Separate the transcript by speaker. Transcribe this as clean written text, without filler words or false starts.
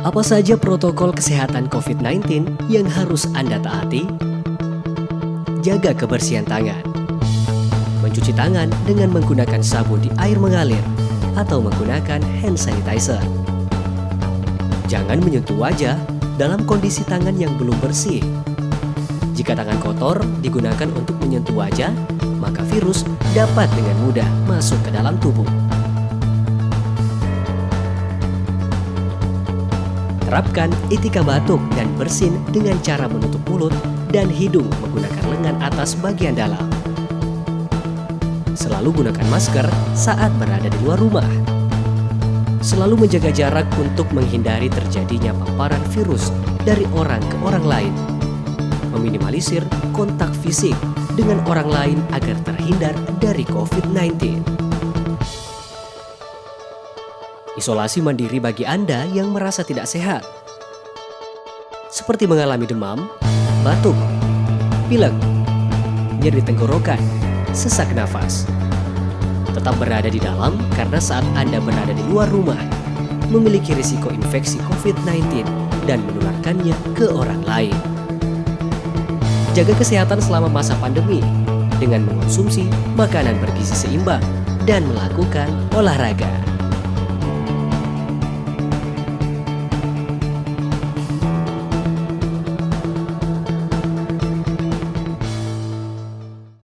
Speaker 1: Apa saja protokol kesehatan COVID-19 yang harus Anda taati? Jaga kebersihan tangan. Mencuci tangan dengan menggunakan sabun di air mengalir atau menggunakan hand sanitizer. Jangan menyentuh wajah dalam kondisi tangan yang belum bersih. Jika tangan kotor digunakan untuk menyentuh wajah, maka virus dapat dengan mudah masuk ke dalam tubuh. Terapkan etika batuk dan bersin dengan cara menutup mulut dan hidung menggunakan lengan atas bagian dalam. Selalu gunakan masker saat berada di luar rumah. Selalu menjaga jarak untuk menghindari terjadinya paparan virus dari orang ke orang lain. Meminimalisir kontak fisik dengan orang lain agar terhindar dari COVID-19. Isolasi mandiri bagi Anda yang merasa tidak sehat, seperti mengalami demam, batuk, pilek, nyeri tenggorokan, sesak nafas. Tetap berada di dalam karena saat Anda berada di luar rumah, memiliki risiko infeksi COVID-19 dan menularkannya ke orang lain. Jaga kesehatan selama masa pandemi dengan mengonsumsi makanan bergizi seimbang dan melakukan olahraga.